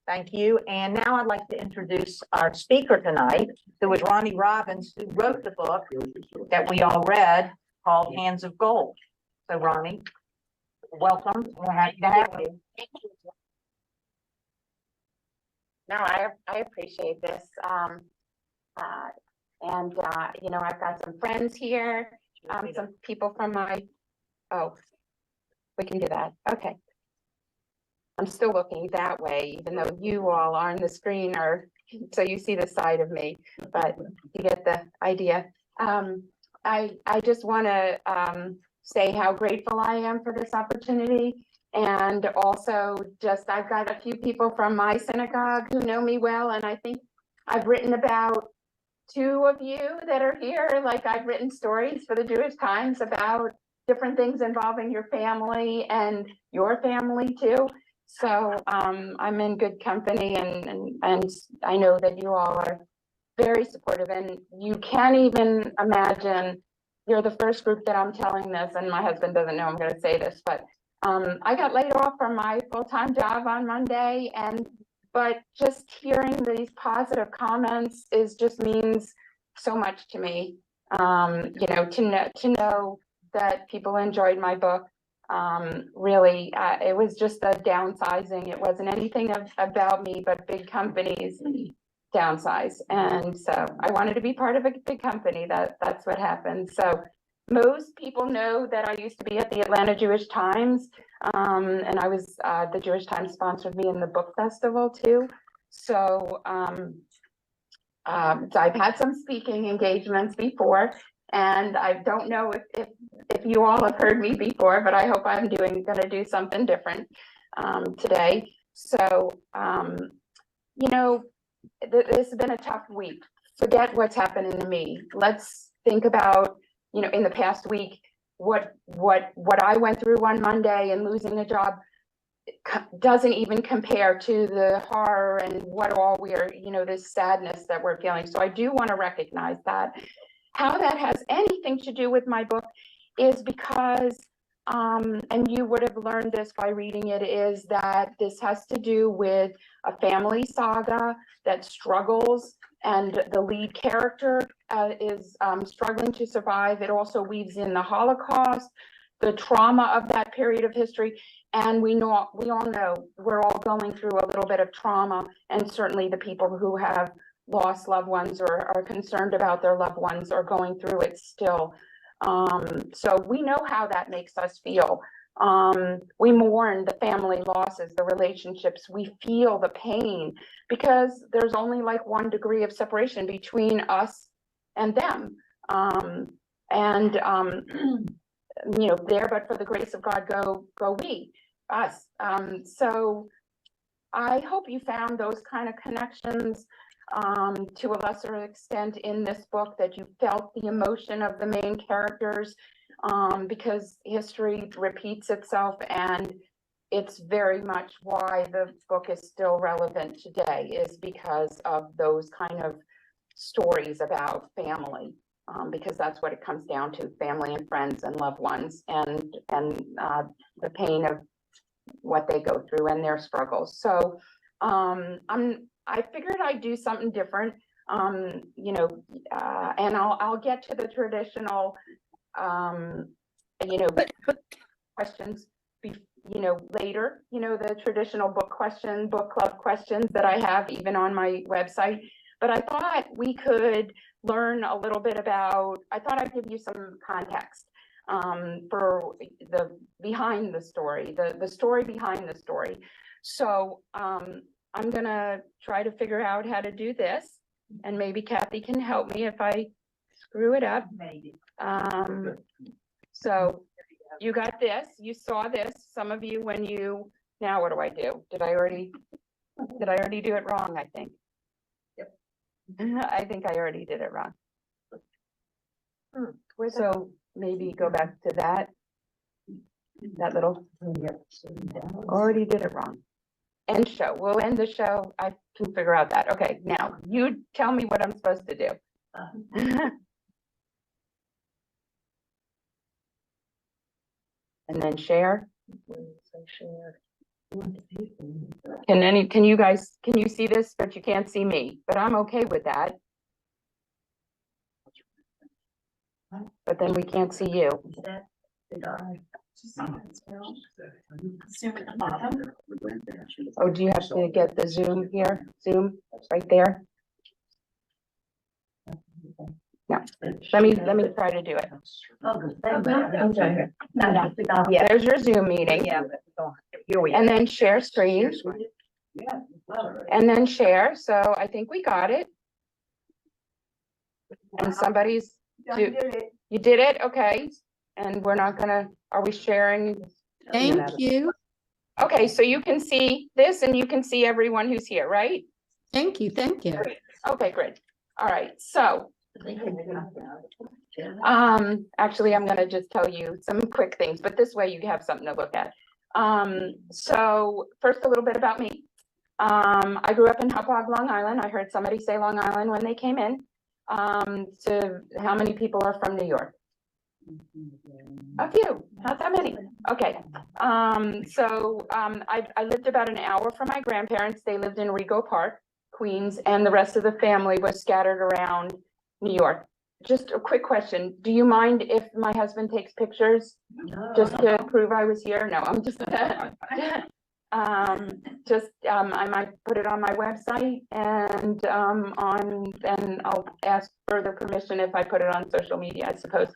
Thank you. And now I'd like to introduce our speaker tonight, who is Ronnie Robbins, who wrote the book that we all read called Hands of Gold. So Ronnie, welcome. We're happy to have you. No, I appreciate this. You know, I've got some friends here, some people from my, oh, we can do that. Okay. I'm still looking that way, even though you all are on the screen, or so you see the side of me, but you get the idea. I just want to say how grateful I am for this opportunity. And also just, I've got a few people from my synagogue who know me well, and I think I've written about 2 of you that are here. Like, I've written stories for the Jewish Times about different things involving your family and your family too. So I'm in good company, and I know that you all are very supportive, and you can't even imagine, you're the first group that I'm telling this, and my husband doesn't know I'm going to say this, but I got laid off from my full-time job on Monday, but just hearing these positive comments just means so much to me. You know, to know that people enjoyed my book. Really, it was just a downsizing. It wasn't anything about me, but big companies downsize. And so I wanted to be part of a big company. That's what happened. So most people know that I used to be at the Atlanta Jewish Times, and I was, the Jewish Times sponsored me in the book festival too. So I've had some speaking engagements before, and I don't know if you all have heard me before, but I hope I'm going to do something different today. So, you know, this has been a tough week. Forget what's happening to me. Let's think about, you know, in the past week, what I went through on Monday, and losing a job doesn't even compare to the horror and what all we're, you know, this sadness that we're feeling. So I do want to recognize that. How that has anything to do with my book is because, and you would have learned this by reading it, is that this has to do with a family saga that struggles, and the lead character is struggling to survive. It also weaves in the Holocaust, the trauma of that period of history. And we all know we're all going through a little bit of trauma, and certainly the people who have lost loved ones or are concerned about their loved ones are going through it still. So we know how that makes us feel. We mourn the family losses, the relationships. We feel the pain because there's only like 1 degree of separation between us and them. You know, there, but for the grace of God, go we, us. So I hope you found those kind of connections to a lesser extent in this book, that you felt the emotion of the main characters, because history repeats itself, and it's very much why the book is still relevant today, is because of those kind of stories about family. Because that's what it comes down to: family and friends and loved ones, and the pain of what they go through and their struggles. So I figured I'd do something different, you know, and I'll get to the traditional, you know, questions, you know, later, you know, the traditional book club questions that I have even on my website. But I thought we could learn a little bit about, I thought I'd give you some context for the behind the story, the story behind the story. So I'm gonna try to figure out how to do this, and maybe Kathy can help me if I screw it up. Maybe. So you got this, you saw this, some of you, when you, now what do I do? Did I already do it wrong? I think. I think I already did it wrong. So maybe go back to that little, already did it wrong. End show. We'll end the show. I can figure out that. Okay, now you tell me what I'm supposed to do. And then share. Can you guys, can you see this, but you can't see me, but I'm okay with that. But then we can't see you. Oh, do you have to get the Zoom here? Zoom right there? No, let me try to do it. Yeah, there's your Zoom meeting. Yeah. Here we are. And then share screen. And then share, so I think we got it. And somebody's, you did it, okay, and we're not gonna, are we sharing? Thank you. Okay, so you can see this and you can see everyone who's here, right? Thank you. Thank you. Okay, great, all right, so. Actually, I'm gonna just tell you some quick things, but this way you have something to look at. So first a little bit about me. I grew up in Hauppauge, Long Island. I heard somebody say Long Island when they came in. So how many people are from New York? A few, not that many. Okay. I lived about an hour from my grandparents. They lived in Rego Park, Queens, and the rest of the family was scattered around New York. Just a quick question. Do you mind if my husband takes pictures just to prove I was here? No, I'm just, I might put it on my website and, and I'll ask further permission if I put it on social media, I suppose.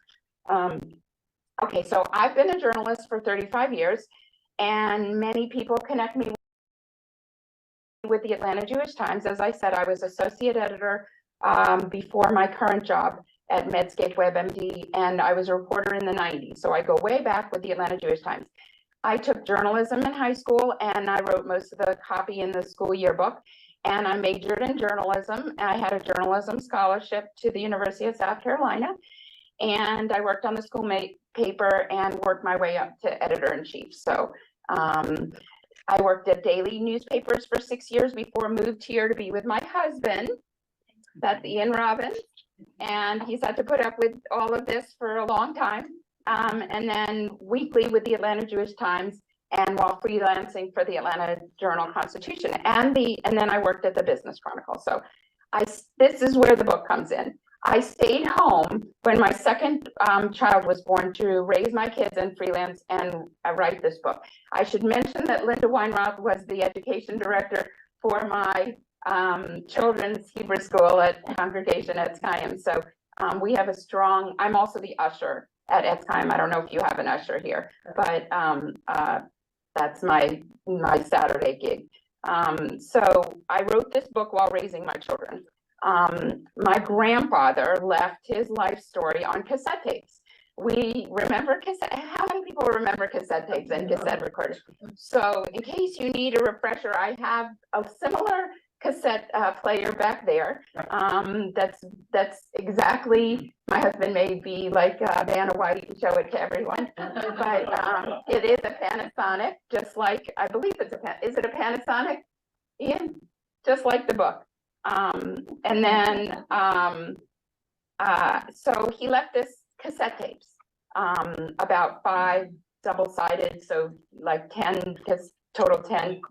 Okay, so I've been a journalist for 35 years and many people connect me with the Atlanta Jewish Times. As I said, I was associate editor before my current job at Medscape WebMD, and I was a reporter in the 90s. So I go way back with the Atlanta Jewish Times. I took journalism in high school and I wrote most of the copy in the school yearbook, and I majored in journalism. I had a journalism scholarship to the University of South Carolina, and I worked on the school paper and worked my way up to editor-in-chief. So I worked at daily newspapers for 6 years before I moved here to be with my husband. That's Ian Robbins, and he's had to put up with all of this for a long time. And then weekly with the Atlanta Jewish Times, and while freelancing for the Atlanta Journal-Constitution, and then I worked at the Business Chronicle. So this is where the book comes in. I stayed home when my second child was born to raise my kids and freelance and write this book. I should mention that Linda Weinroth was the education director for my children's Hebrew school at Congregation Etz Chaim. So we have a strong, I'm also the usher at Etz Chaim. I don't know if you have an usher here, but that's my Saturday gig. So I wrote this book while raising my children. My grandfather left his life story on cassette tapes. We remember cassette. How many people remember cassette tapes and cassette recorders? So in case you need a refresher, I have a similar cassette player back there. That's exactly, my husband may be like Vanna White and show it to everyone, but it is a Panasonic, just like, I believe it's is it a Panasonic, Ian? Just like the book. And then so he left this cassette tapes, about 5 double-sided, so like 10, total 10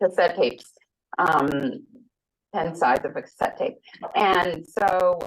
cassette tapes, 10 sides of a cassette tape. And so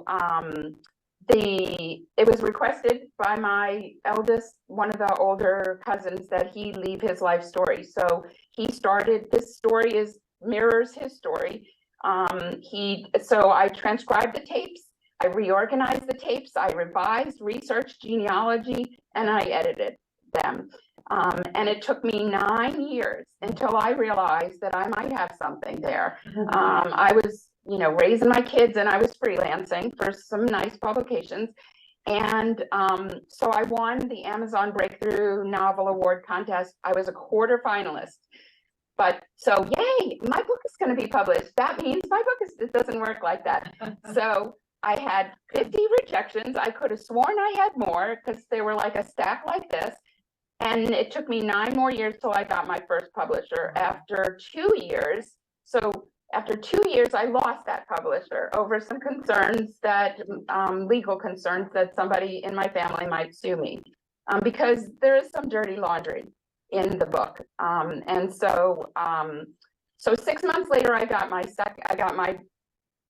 it was requested by my eldest, one of the older cousins, that he leave his life story. So he started, this story mirrors his story. So I transcribed the tapes, I reorganized the tapes, I revised, researched genealogy, and I edited them. And it took me 9 years until I realized that I might have something there. I was, raising my kids, and I was freelancing for some nice publications. And so I won the Amazon Breakthrough Novel Award contest. I was a quarter finalist. But so, yay, my book is going to be published. That means my book it doesn't work like that. So I had 50 rejections. I could have sworn I had more because they were like a stack like this. And it took me 9 more years till I got my first publisher. After 2 years, so after 2 years, I lost that publisher over some concerns that, legal concerns that somebody in my family might sue me, because there is some dirty laundry. in the book. And so, so 6 months later, I got my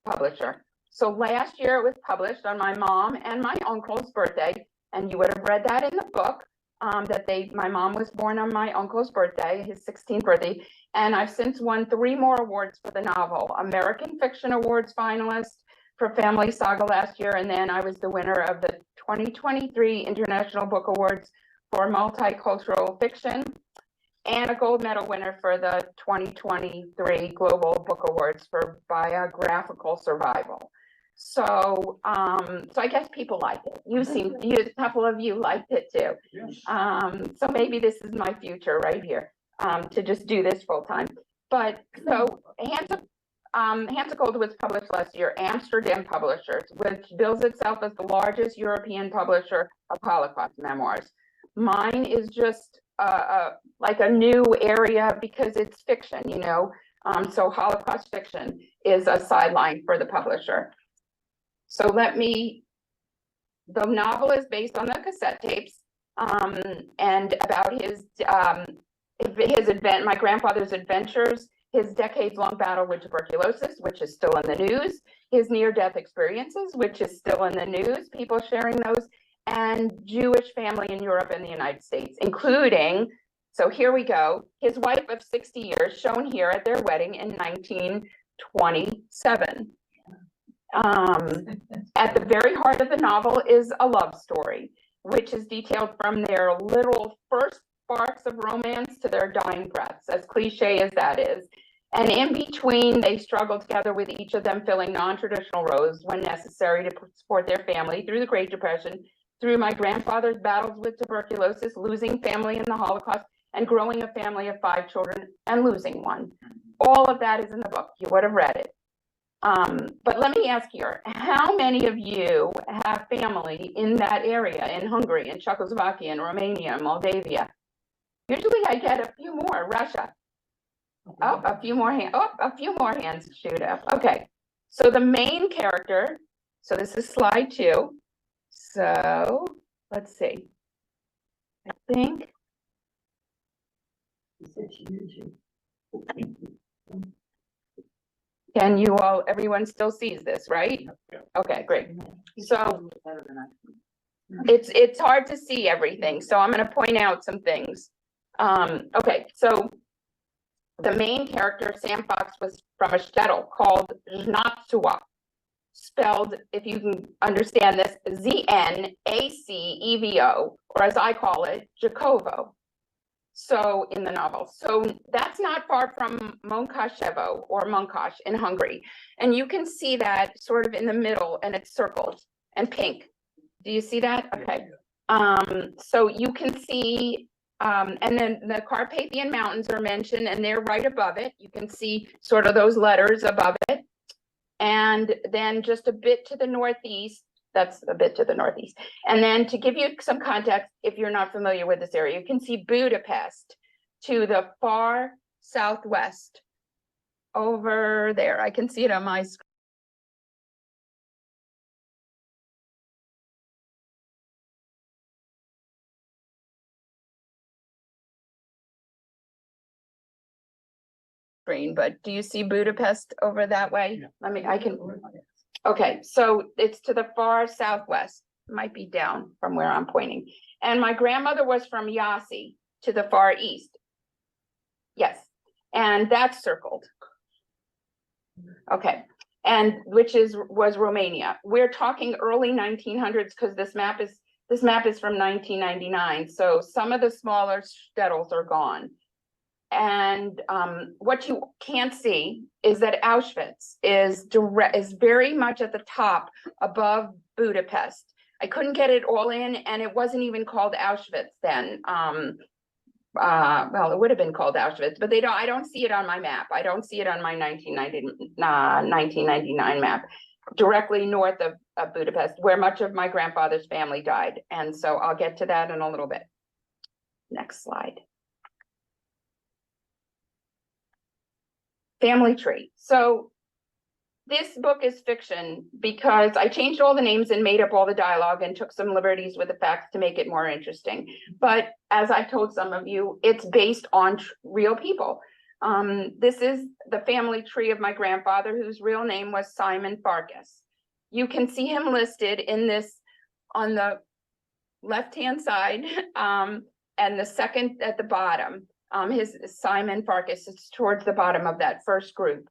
publisher. So last year it was published on my mom and my uncle's birthday, and you would have read that in the book. My mom was born on my uncle's birthday, his 16th birthday, and I've since won 3 more awards for the novel. American Fiction Awards finalist for Family Saga last year, and then I was the winner of the 2023 International Book Awards for Multicultural Fiction, and a gold medal winner for the 2023 Global Book Awards for Biographical Survival. So, so I guess people liked it. A couple of you liked it too. Yes. So maybe this is my future right here, to just do this full time. But so Hands of Gold was published last year, Amsterdam Publishers, which bills itself as the largest European publisher of Holocaust memoirs. Mine is just like a new area because it's fiction, you know. So Holocaust fiction is a sideline for the publisher. So the novel is based on the cassette tapes, and about my grandfather's adventures, his decades-long battle with tuberculosis, which is still in the news, his near-death experiences, which is still in the news, people sharing those, and Jewish family in Europe and the United States, including, so here we go, his wife of 60 years, shown here at their wedding in 1927. At the very heart of the novel is a love story, which is detailed from their literal first sparks of romance to their dying breaths, as cliche as that is. And in between, they struggle together, with each of them filling non-traditional roles when necessary to support their family through the Great Depression, through my grandfather's battles with tuberculosis, losing family in the Holocaust, and growing a family of 5 children and losing one. All of that is in the book. You would have read it. But let me ask you, how many of you have family in that area, in Hungary, in Czechoslovakia, in Romania, Moldavia? Usually I get a few more. Russia. Oh, a few more hands shoot up. Okay. So the main character, so this is slide 2. So let's see. I think. Can you all, everyone still sees this, right? Okay, great. So it's hard to see everything, so I'm going to point out some things. Okay, so the main character, Sam Fox, was from a shtetl called Znatsuwa, spelled, if you can understand this, Znacevo, or as I call it, Jakovo. So in the novel, so that's not far from Monkashevo or Munkash in Hungary, and you can see that sort of in the middle, and it's circled and pink. Do you see that? Okay. So you can see, and then the Carpathian Mountains are mentioned, and they're right above it. You can see sort of those letters above it, and then just a bit to the northeast. That's a bit to the northeast. And then to give you some context, if you're not familiar with this area, you can see Budapest to the far southwest over there. I can see it on my screen, but do you see Budapest over that way? Okay, so it's to the far southwest, might be down from where I'm pointing. And my grandmother was from Yasi, to the far east. Yes, and that's circled. Okay, and was Romania. We're talking early 1900s because this map is from 1999. So some of the smaller shtetls are gone. And what you can't see is that Auschwitz is very much at the top above Budapest. I couldn't get it all in, and it wasn't even called Auschwitz then. Well, it would have been called Auschwitz, but I don't see it on my map. I don't see it on my 1999 map, directly north of Budapest, where much of my grandfather's family died. And so I'll get to that in a little bit. Next slide. Family tree. So this book is fiction because I changed all the names and made up all the dialogue and took some liberties with the facts to make it more interesting. But as I've told some of you, it's based on real people. This is the family tree of my grandfather, whose real name was Simon Farkas. You can see him listed in this on the left-hand side, and the second at the bottom. His Simon Farkas, it's towards the bottom of that first group.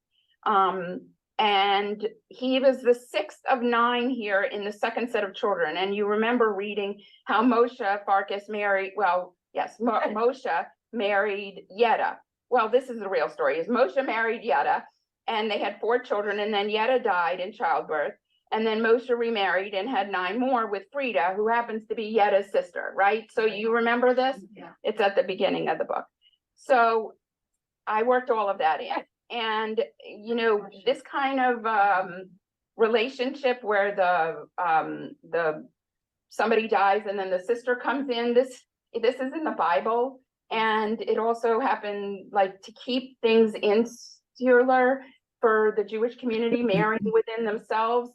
And he was the sixth of 9 here in the second set of children. And you remember reading how Moshe Farkas married, well, yes, Moshe married Yetta. Well, this is the real story, is Moshe married Yetta, and they had 4 children, and then Yetta died in childbirth. And then Moshe remarried and had 9 more with Frida, who happens to be Yetta's sister, right? So you remember this? Yeah. It's at the beginning of the book. So I worked all of that in. And, you know, this kind of relationship where somebody dies and then the sister comes in, this is in the Bible. And it also happened like to keep things insular for the Jewish community, marrying within themselves,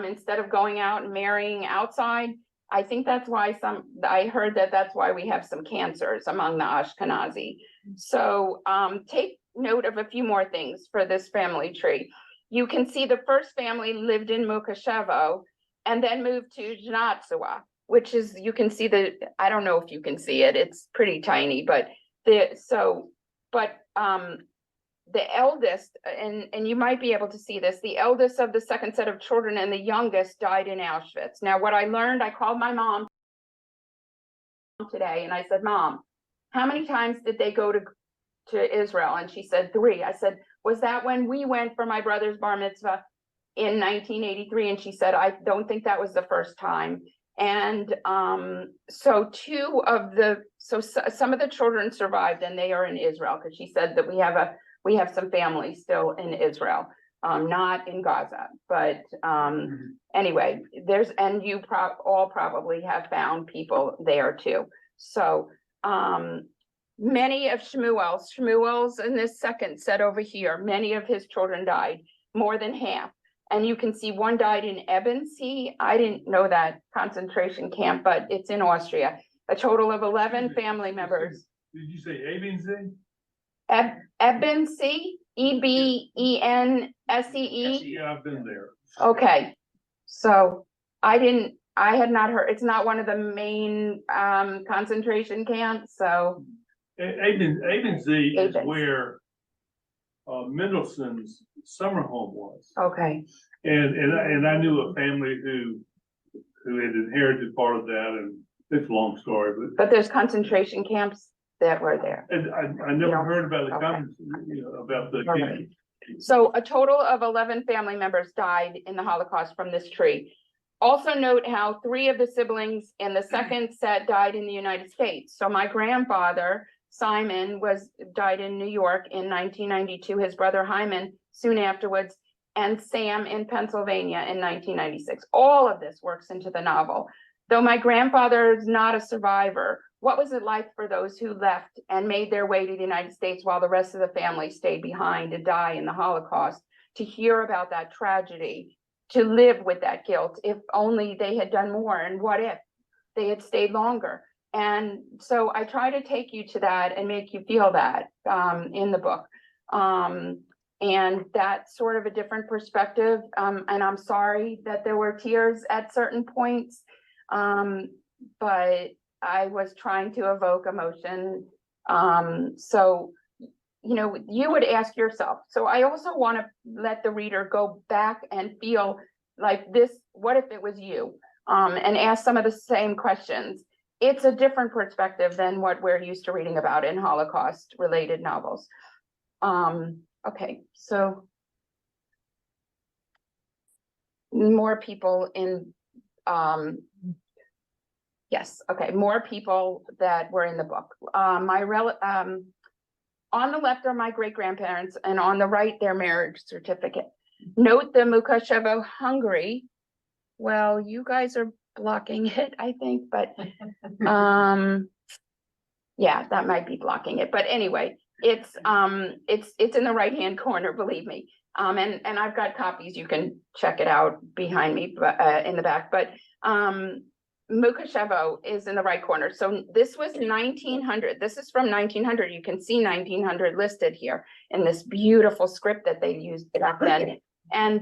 instead of going out and marrying outside. I think that's why I heard that's why we have some cancers among the Ashkenazi. So take note of a few more things for this family tree. You can see the first family lived in Mukashevo and then moved to Janatsua, which is, you can see I don't know if you can see it, it's pretty tiny, but the eldest, and you might be able to see this, the eldest of the second set of children and the youngest died in Auschwitz. Now, what I learned, I called my mom today and I said, Mom, how many times did they go to Israel? And she said 3. I said, was that when we went for my brother's bar mitzvah in 1983? And she said, I don't think that was the first time. And so some of the children survived and they are in Israel, because she said that we have some family still in Israel, not in Gaza. But anyway, you all probably have found people there too. So many of Shmuel's in this second set over here, many of his children died, more than half. And you can see one died in Ebensee. I didn't know that concentration camp, but it's in Austria. A total of 11 family members. Did you say Ebensee? Ebensee, Ebense. Yeah, I've been there. Okay, so I had not heard, it's not one of the main concentration camps, so. Ebensee is where Mendelssohn's summer home was. Okay, And I knew a family who had inherited part of that, and it's a long story, but there's concentration camps that were there. and I never heard about the Okay. comments, about the All right. So a total of 11 family members died in the Holocaust from this tree. Also note how 3 of the siblings in the second set died in the United States. So my grandfather, Simon, died in New York in 1992, his brother Hyman soon afterwards, and Sam in Pennsylvania in 1996. All of this works into the novel. Though my grandfather is not a survivor, what was it like for those who left and made their way to the United States while the rest of the family stayed behind to die in the Holocaust, to hear about that tragedy, to live with that guilt, if only they had done more, and what if they had stayed longer? And so I try to take you to that and make you feel that in the book. And that's sort of a different perspective. And I'm sorry that there were tears at certain points, but I was trying to evoke emotion. So, you would ask yourself. So I also want to let the reader go back and feel like this, what if it was you? And ask some of the same questions. It's a different perspective than what we're used to reading about in Holocaust related novels. Okay, so more people in, yes, okay, more people that were in the book. On the left are my great-grandparents, and on the right, their marriage certificate. Note the Mukashevo, Hungary. Well, you guys are blocking it, I think, but yeah, that might be blocking it. But anyway, It's in the right-hand corner, believe me. And I've got copies, you can check it out behind me, but, in the back, but, Mukashevo is in the right corner. So this was 1900. This is from 1900. You can see 1900 listed here in this beautiful script that they used back then. And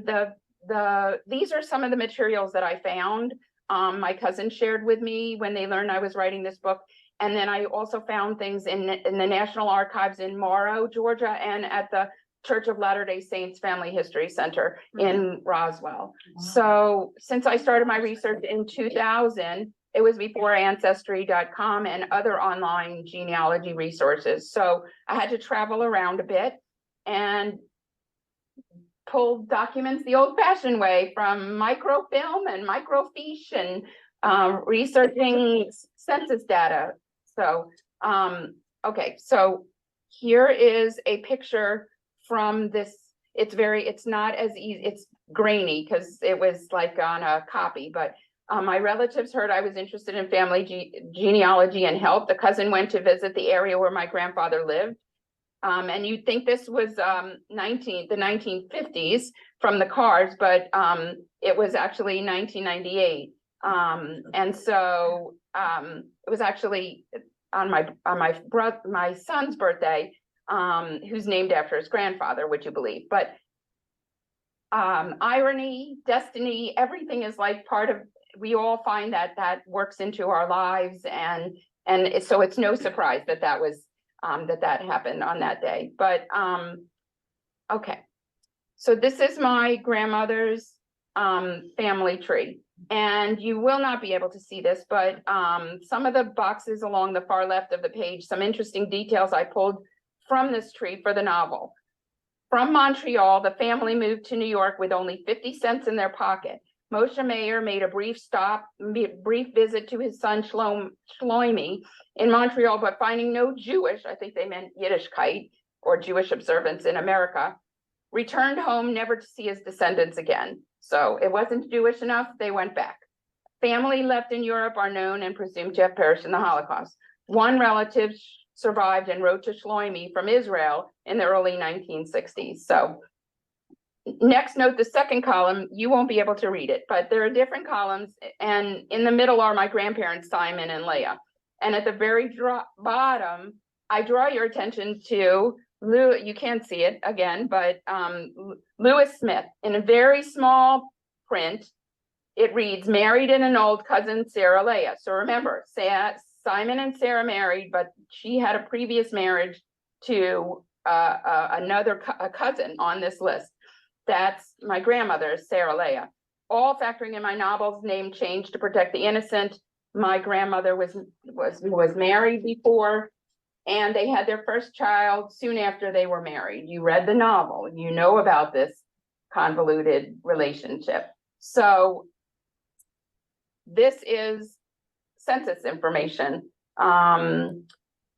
these are some of the materials that I found. My cousin shared with me when they learned I was writing this book. And then I also found things in the National Archives in Morrow, Georgia, and at the Church of Latter-day Saints Family History Center in Roswell. So since I started my research in 2000, it was before Ancestry.com and other online genealogy resources. So I had to travel around a bit and pull documents the old-fashioned way from microfilm and microfiche and researching census data. So, okay, so here is a picture from this. It's not as easy, it's grainy because it was like on a copy, but my relatives heard I was interested in family genealogy and health. The cousin went to visit the area where my grandfather lived. And you'd think this was the 1950s from the cars, but it was actually 1998. And so it was actually on my son's birthday, who's named after his grandfather, would you believe? But irony, destiny, everything is like part of, we all find that works into our lives, and so it's no surprise that that was that happened on that day. But okay, so this is my grandmother's family tree, and you will not be able to see this, but some of the boxes along the far left of the page, some interesting details I pulled from this tree for the novel. From Montreal, the family moved to New York with only 50 cents in their pocket. Moshe Mayer made a brief visit to his son Shloimi in Montreal, but finding no Jewish, I think they meant Yiddishkeit or Jewish observance in America, returned home never to see his descendants again. So it wasn't Jewish enough, they went back. Family left in Europe are known and presumed to have perished in the Holocaust. One relative survived and wrote to Shloimi from Israel in the early 1960s. So next, note the second column, you won't be able to read it, but there are different columns, and in the middle are my grandparents, Simon and Leah. And at the very bottom, I draw your attention to you can't see it again, but Lewis Smith, in a very small print, it reads, married and an old cousin, Sarah Leah. So remember, Simon and Sarah married, but she had a previous marriage to another cousin on this list. That's my grandmother, Sarah Leah. All factoring in my novel's name change to protect the innocent. My grandmother was married before, and they had their first child soon after they were married. You read the novel, you know about this convoluted relationship. So this is census information.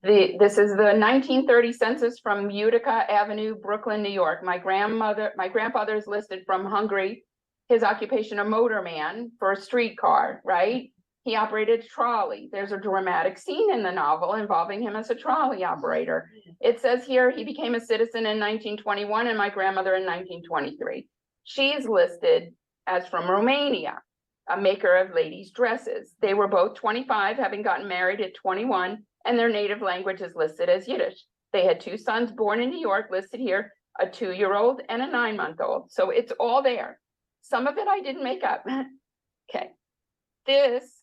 This is the 1930 census from Utica Avenue, Brooklyn, New York. My grandfather is listed from Hungary. His occupation, a motorman for a streetcar, right? He operated a trolley. There's a dramatic scene in the novel involving him as a trolley operator. It says here he became a citizen in 1921 and my grandmother in 1923. She's listed as from Romania, a maker of ladies' dresses. They were both 25, having gotten married at 21, and their native language is listed as Yiddish. They had two sons born in New York, listed here, a 2-year-old and a 9-month-old. So it's all there. Some of it I didn't make up. Okay. This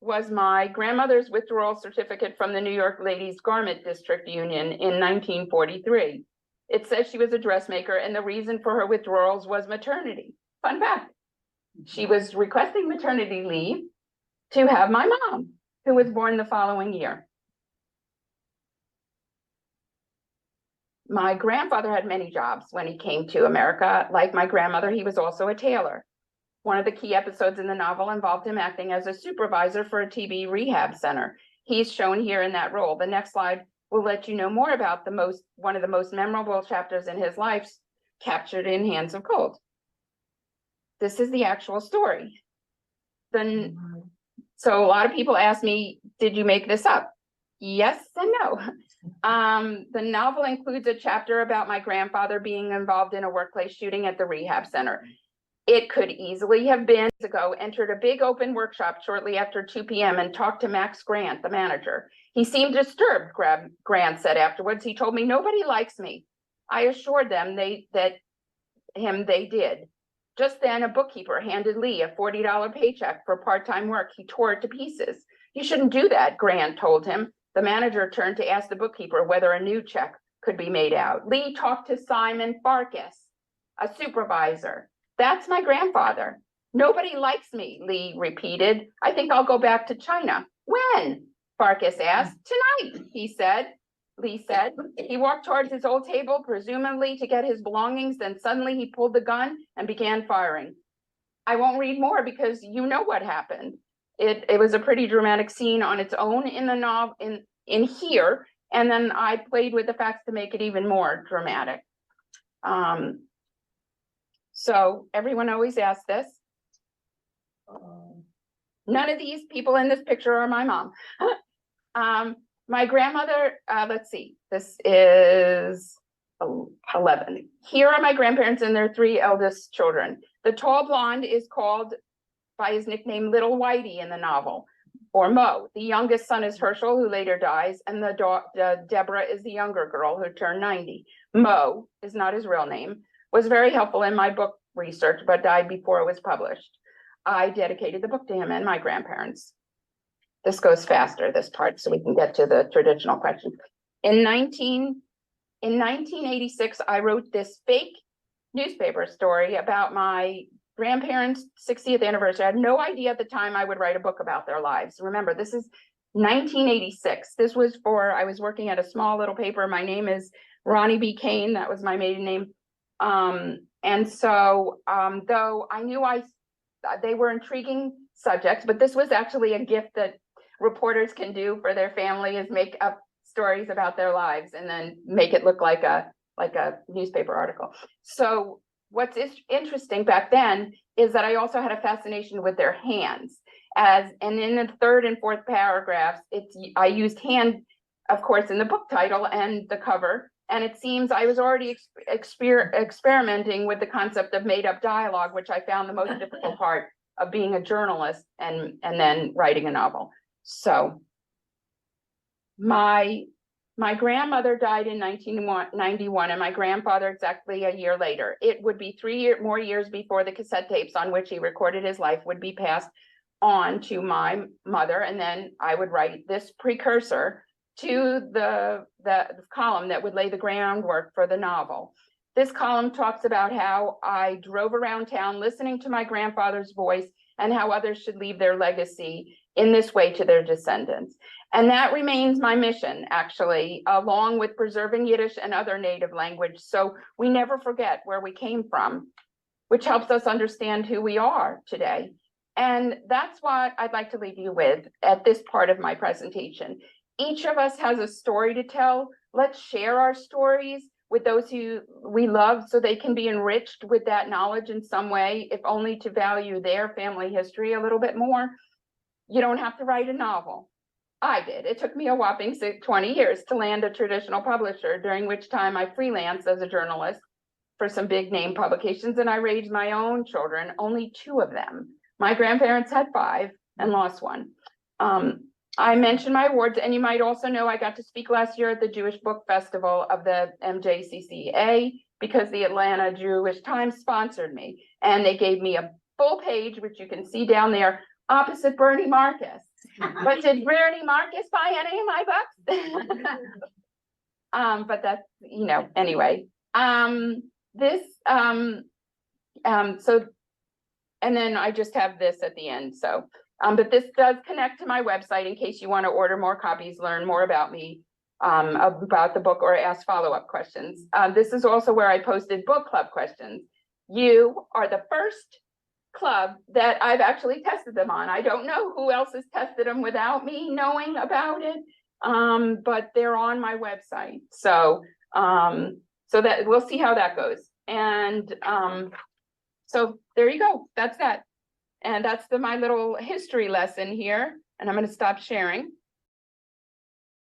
was my grandmother's withdrawal certificate from the New York Ladies Garment District Union in 1943. It says she was a dressmaker, and the reason for her withdrawals was maternity. Fun fact. She was requesting maternity leave to have my mom, who was born the following year. My grandfather had many jobs when he came to America. Like my grandmother, he was also a tailor. One of the key episodes in the novel involved him acting as a supervisor for a TB rehab center. He's shown here in that role. The next slide will let you know more about one of the most memorable chapters in his life, captured in Hands of Gold. This is the actual story. So a lot of people ask me, did you make this up? Yes and no. The novel includes a chapter about my grandfather being involved in a workplace shooting at the rehab center. It could easily have been ago, entered a big open workshop shortly after 2 p.m. and talked to Max Grant, the manager. He seemed disturbed, Grant said afterwards. He told me, nobody likes me. I assured them they did. Just then, a bookkeeper handed Lee a $40 paycheck for part-time work. He tore it to pieces. You shouldn't do that, Grant told him. The manager turned to ask the bookkeeper whether a new check could be made out. Lee talked to Simon Farkas, a supervisor. That's my grandfather. Nobody likes me, Lee repeated. I think I'll go back to China. When? Farkas asked. Tonight, Lee said. He walked towards his old table, presumably to get his belongings. Then suddenly he pulled the gun and began firing. I won't read more because you know what happened. It was a pretty dramatic scene on its own in the novel, in here. And then I played with the facts to make it even more dramatic. So everyone always asks this. None of these people in this picture are my mom. My grandmother, let's see, this is 11. Here are my grandparents and their 3 eldest children. The tall blonde is called by his nickname Little Whitey in the novel, or Mo. The youngest son is Herschel, who later dies, and Deborah is the younger girl who turned 90. Mo is not his real name, was very helpful in my book research, but died before it was published. I dedicated the book to him and my grandparents. This goes faster, this part, so we can get to the traditional questions. In 1986, I wrote this fake newspaper story about my grandparents' 60th anniversary. I had no idea at the time I would write a book about their lives. Remember, this is 1986. This was I was working at a small little paper. My name is Ronnie B. Kane. That was my maiden name. And so, though I knew they were intriguing subjects, but this was actually a gift that reporters can do for their family, is make up stories about their lives and then make it look like a newspaper article. So what's interesting back then is that I also had a fascination with their hands. And in the 3rd and 4th paragraphs, I used hand, of course, in the book title and the cover. And it seems I was already experimenting with the concept of made-up dialogue, which I found the most difficult part of being a journalist and then writing a novel. So my grandmother died in 1991 and my grandfather exactly a year later. It would be 3 more years before the cassette tapes on which he recorded his life would be passed on to my mother. And then I would write this precursor to the column that would lay the groundwork for the novel. This column talks about how I drove around town listening to my grandfather's voice and how others should leave their legacy in this way to their descendants. And that remains my mission, actually, along with preserving Yiddish and other native language, so we never forget where we came from, which helps us understand who we are today. And that's what I'd like to leave you with at this part of my presentation. Each of us has a story to tell. Let's share our stories with those who we love so they can be enriched with that knowledge in some way, if only to value their family history a little bit more. You don't have to write a novel. I did. It took me a whopping 20 years to land a traditional publisher, during which time I freelanced as a journalist for some big name publications, and I raised my own children, only 2 of them. My grandparents had 5 and lost 1. I mentioned my awards, and you might also know I got to speak last year at the Jewish Book Festival of the MJCCA because the Atlanta Jewish Times sponsored me, and they gave me a full page, which you can see down there, opposite Bernie Marcus. But did Bernie Marcus buy any of my books? But that's, anyway. So, and then I just have this at the end, so. But this does connect to my website in case you want to order more copies, learn more about me, about the book, or ask follow-up questions. This is also where I posted book club questions. You are the first club that I've actually tested them on. I don't know who else has tested them without me knowing about it, but they're on my website. So, so that we'll see how that goes. And so there you go. That's that. And that's my little history lesson here. And I'm going to stop sharing.